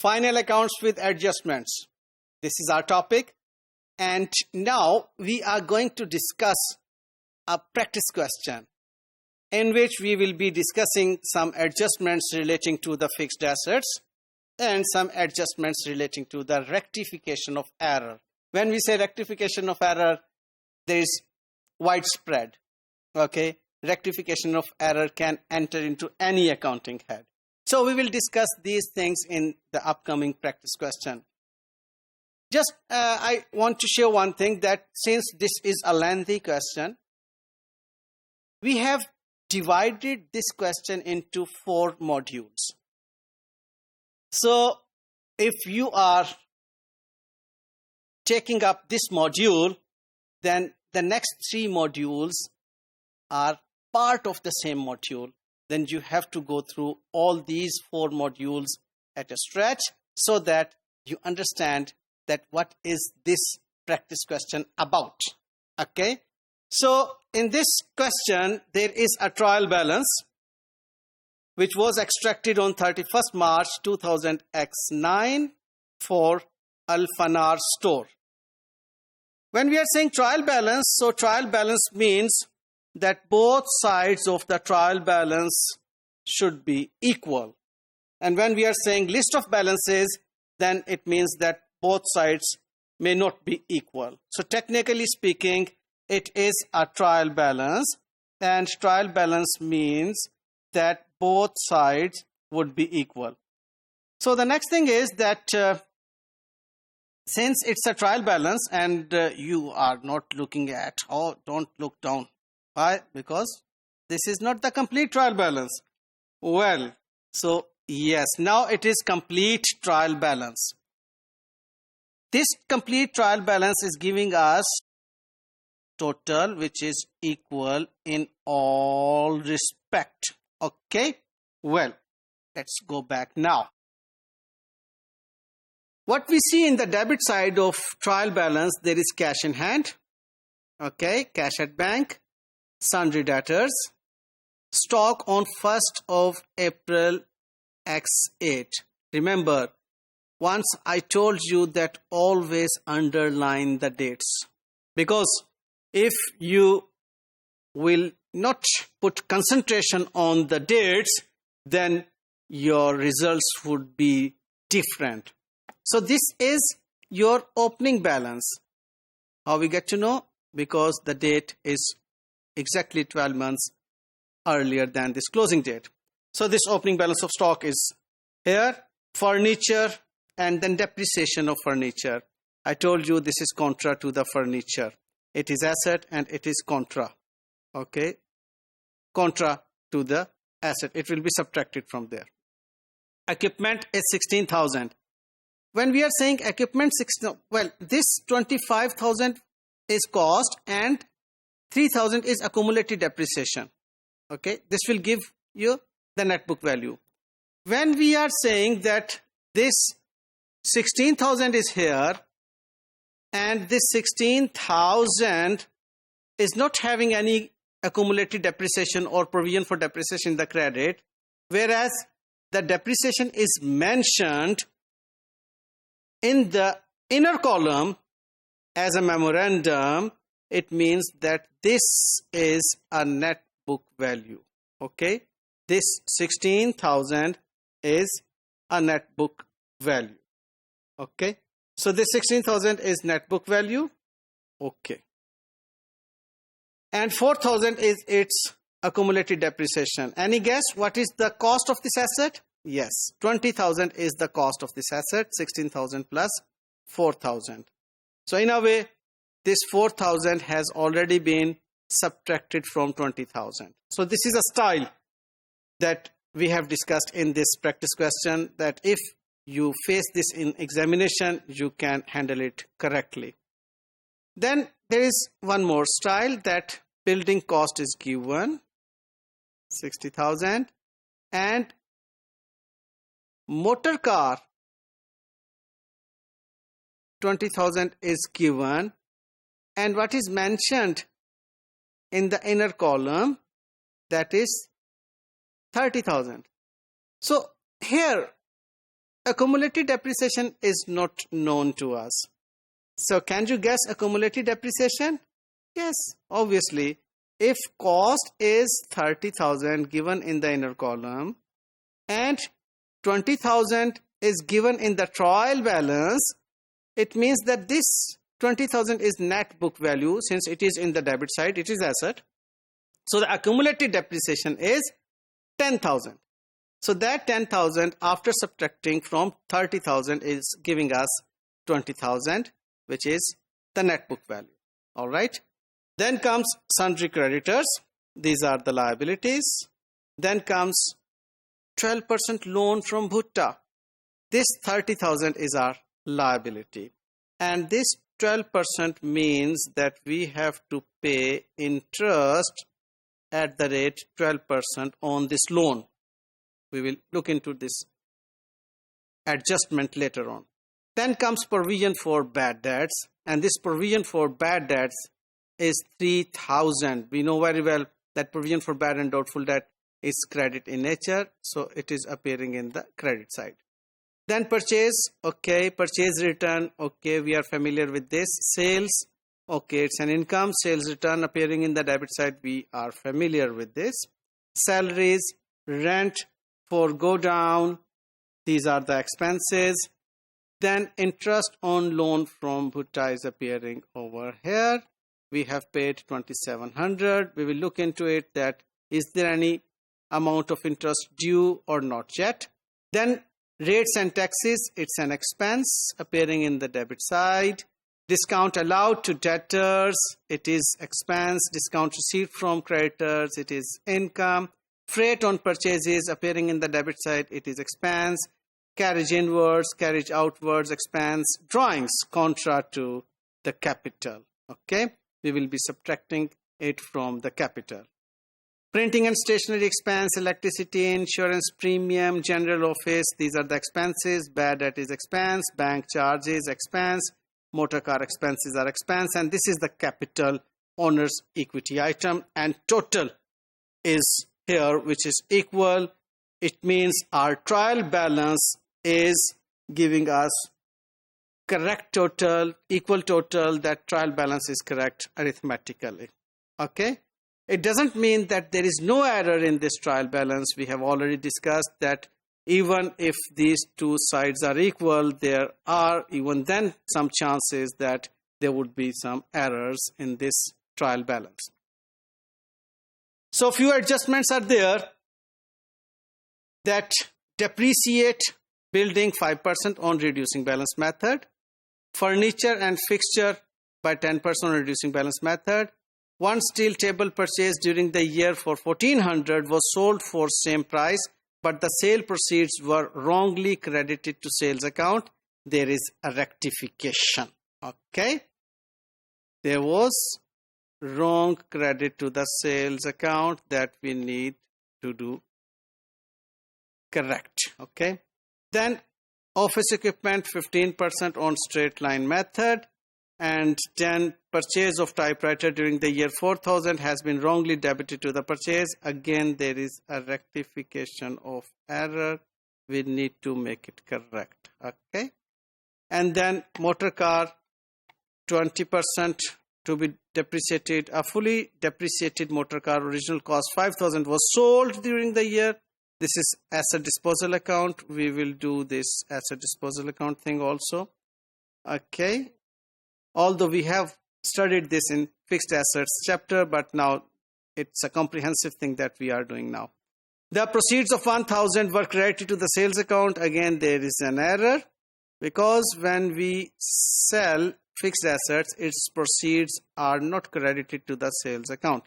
Final accounts with adjustments. This is our topic. And now we are going to discuss a practice question in which we will be discussing some adjustments relating to the fixed assets and some adjustments relating to the rectification of error. When we say rectification of error, there is widespread. Okay, rectification of error can enter into any accounting head. So we will discuss these things in the upcoming practice question. Just I want to share one thing, that since this is a lengthy question, we have divided this question into 4 modules. So if you are taking up this module, then the next 3 modules are part of the same module. Then you have to go through all these 4 modules at a stretch so that you understand that what is this practice question about. Okay, so in this question there is a trial balance which was extracted on 31st March 2000 X9 for Al-Fanar store. When we are saying trial balance, so trial balance means that both sides of the trial balance should be equal. And when we are saying list of balances, then it means that both sides may not be equal. So technically speaking, it is a trial balance, and trial balance means that both sides would be equal. So the next thing is that since it's a trial balance and you are not looking at, oh, don't look down. Why? Because this is not the complete trial balance. Well, so yes, now it is complete trial balance. This complete trial balance is giving us total which is equal in all respect. Okay, well, let's go back now. What we see in the debit side of trial balance, there is cash in hand, okay, cash at bank, sundry debtors, stock on 1st of April X8. Remember, once I told you that always underline the dates, because if you will not put concentration on the dates, then your results would be different. So this is your opening balance. How we get to know? Because the date is exactly 12 months earlier than this closing date. So this opening balance of stock is here, furniture, and then depreciation of furniture. I told you this is contra to the furniture. It is asset and it is contra. Okay, contra to the asset. It will be subtracted from there. Equipment is 16,000. When we are saying equipment 16, well, this 25,000 is cost and 3,000 is accumulated depreciation. Okay, this will give you the net book value. When we are saying that this 16,000 is here and this 16,000 is not having any accumulated depreciation or provision for depreciation in the credit, whereas the depreciation is mentioned in the inner column as a memorandum, it means that this is a net book value. Okay, this 16,000 is a net book value. Okay, so this 16,000 is net book value. Okay, and 4,000 is its accumulated depreciation. Any guess what is the cost of this asset? Yes, 20,000 is the cost of this asset, 16,000 plus 4,000. So in a way, this 4,000 has already been subtracted from 20,000. So this is a style that we have discussed in this practice question, that if you face this in examination, you can handle it correctly. Then there is one more style, that building cost is given, 60,000, and motor car 20,000 is given, and what is mentioned in the inner column, that is 30,000. So here accumulated depreciation is not known to us. So can you guess accumulated depreciation? Yes, obviously. If cost is 30,000 given in the inner column and 20,000 is given in the trial balance, it means that this 20,000 is net book value. Since it is in the debit side, it is asset. So the accumulated depreciation is 10,000. So that 10,000 after subtracting from 30,000 is giving us 20,000, which is the net book value. All right. Then comes sundry creditors. These are the liabilities. Then comes 12% loan from Bhutta. This 30,000 is our liability. And this 12% means that we have to pay interest at the rate 12% on this loan. We will look into this adjustment later on. Then comes provision for bad debts. And this provision for bad debts is 3,000. We know very well that provision for bad and doubtful debt is credit in nature. So it is appearing in the credit side. Then purchase, okay, purchase return, okay, we are familiar with this. Sales, okay, it's an income. Sales return appearing in the debit side, we are familiar with this. Salaries, rent, for go down, these are the expenses. Then interest on loan from Bhutta is appearing over here. We have paid 2,700. We will look into it that is there any amount of interest due or not yet. Then rates and taxes, it's an expense appearing in the debit side. Discount allowed to debtors, it is expense. Discount received from creditors, it is income. Freight on purchases appearing in the debit side, it is expense. Carriage inwards, carriage outwards, expense. Drawings contra to the capital. Okay, we will be subtracting it from the capital. Printing and stationery expense, electricity, insurance premium, general office, these are the expenses. Bad debt is expense, bank charges expense, motor car expenses are expense, and this is the capital owner's equity item, and total is here, which is equal. It means our trial balance is giving us correct total, equal total, that trial balance is correct arithmetically. Okay. It doesn't mean that there is no error in this trial balance. We have already discussed that even if these two sides are equal, there are even then some chances that there would be some errors in this trial balance. So few adjustments are there that depreciate building 5% on reducing balance method, furniture and fixture by 10% on reducing balance method. One steel table purchased during the year for 1,400 was sold for same price, but the sale proceeds were wrongly credited to sales account. There is a rectification. Okay. There was wrong credit to the sales account that we need to do correct. Okay. Then office equipment 15% on straight line method. And then purchase of typewriter during the year 4,000 has been wrongly debited to the purchase. Again, there is a rectification of error. We need to make it correct. Okay. And then motor car 20% to be depreciated. A fully depreciated motor car original cost 5,000 was sold during the year. This is asset disposal account. We will do this asset disposal account thing also. Okay. Although we have studied this in fixed assets chapter, but now it's a comprehensive thing that we are doing now. The proceeds of 1,000 were credited to the sales account. Again, there is an error because when we sell fixed assets, its proceeds are not credited to the sales account.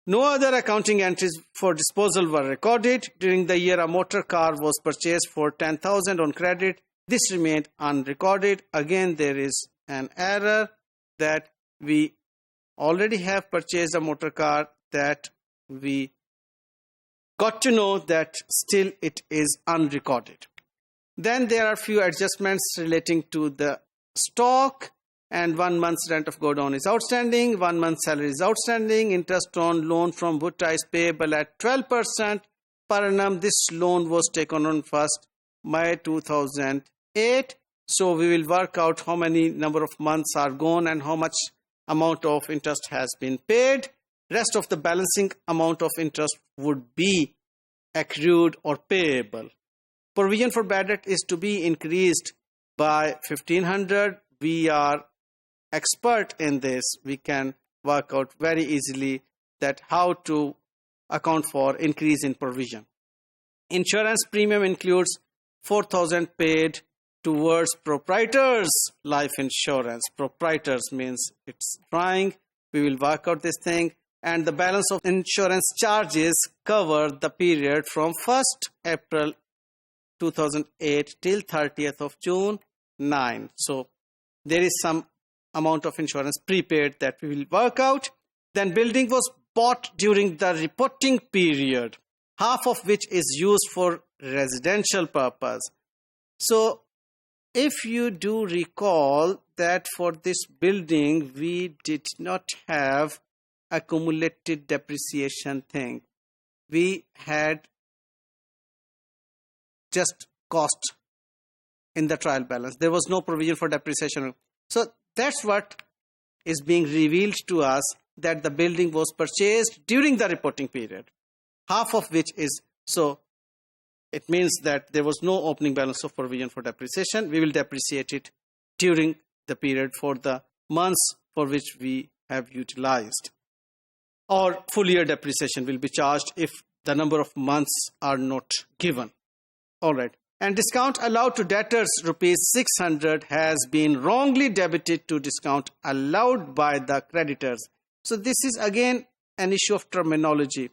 No other accounting entries for disposal were recorded. During the year, a motor car was purchased for 10,000 on credit. This remained unrecorded. Again, there is an error that we already have purchased a motor car that we got to know that still it is unrecorded. Then there are few adjustments relating to the stock, and 1 month's rent of go down is outstanding, 1 month's salary is outstanding, interest on loan from Bhutta is payable at 12% per annum. This loan was taken on 1st May 2008. So we will work out how many number of months are gone and how much amount of interest has been paid. Rest of the balancing amount of interest would be accrued or payable. Provision for bad debt is to be increased by 1500. We are expert in this. We can work out very easily that how to account for increase in provision. Insurance premium includes 4000 paid towards proprietors life insurance. Proprietors means it's trying. We will work out this thing. And the balance of insurance charges cover the period from 1st April 2008 till 30th of June 9. So there is some amount of insurance prepaid that we will work out. Then building was bought during the reporting period, half of which is used for residential purpose. So if you do recall that for this building, we did not have accumulated depreciation thing. We had just cost in the trial balance. There was no provision for depreciation. So that's what is being revealed to us, that the building was purchased during the reporting period, half of which is, so it means that there was no opening balance of provision for depreciation. We will depreciate it during the period for the months for which we have utilized. Or full year depreciation will be charged if the number of months are not given. All right. And discount allowed to debtors rupees 600 has been wrongly debited to discount allowed by the creditors. So this is again an issue of terminology.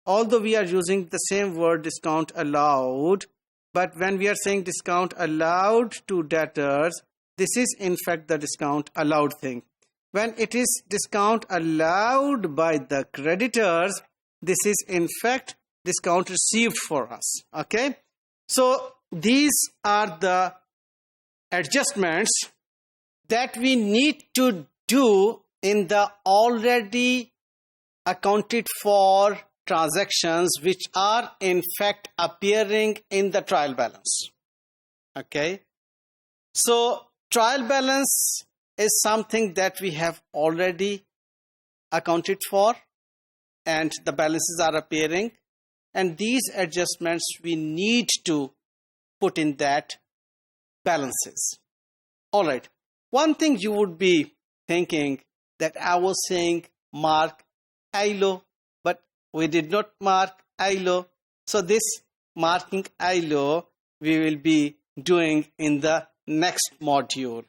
Although we are using the same word discount allowed, but when we are saying discount allowed to debtors, this is in fact the discount allowed thing. When it is discount allowed by the creditors, this is in fact discount received for us. Okay. So these are the adjustments that we need to do in the already accounted for transactions which are in fact appearing in the trial balance. Okay. So trial balance is something that we have already accounted for and the balances are appearing, and these adjustments we need to put in that balances. All right. One thing you would be thinking that I was saying mark ILO, but we did not mark ILO. So this marking ILO we will be doing in the next module.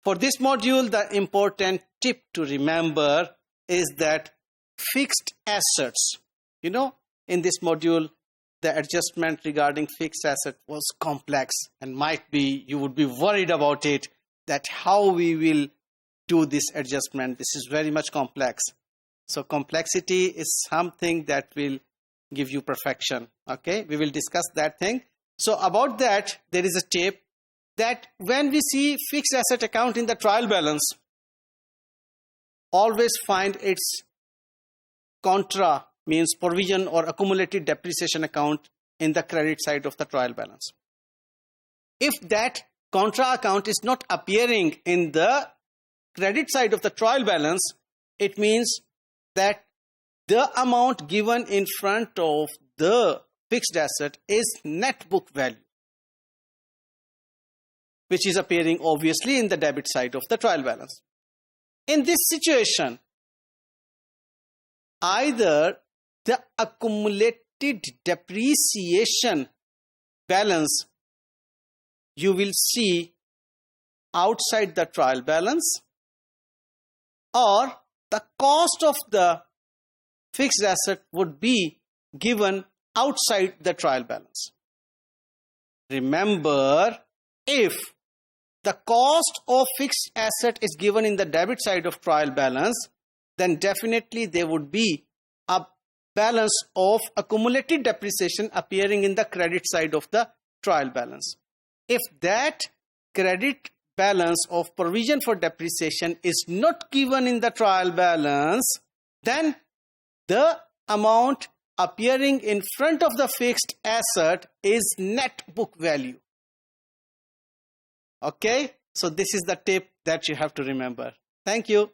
For this module, the important tip to remember is that fixed assets, in this module, the adjustment regarding fixed asset was complex and might be, you would be worried about it, that how we will do this adjustment. This is very much complex. So complexity is something that will give you perfection. Okay, we will discuss that thing. So about that, there is a tip that when we see fixed asset account in the trial balance, always find its contra, means provision or accumulated depreciation account in the credit side of the trial balance. If that contra account is not appearing in the credit side of the trial balance, it means that the amount given in front of the fixed asset is net book value, which is appearing obviously in the debit side of the trial balance. In this situation, either the accumulated depreciation balance you will see outside the trial balance, or the cost of the fixed asset would be given outside the trial balance. Remember, if the cost of fixed asset is given in the debit side of trial balance, then definitely there would be a balance of accumulated depreciation appearing in the credit side of the trial balance. If that credit balance of provision for depreciation is not given in the trial balance, then the amount appearing in front of the fixed asset is net book value. Okay, so this is the tip that you have to remember. Thank you.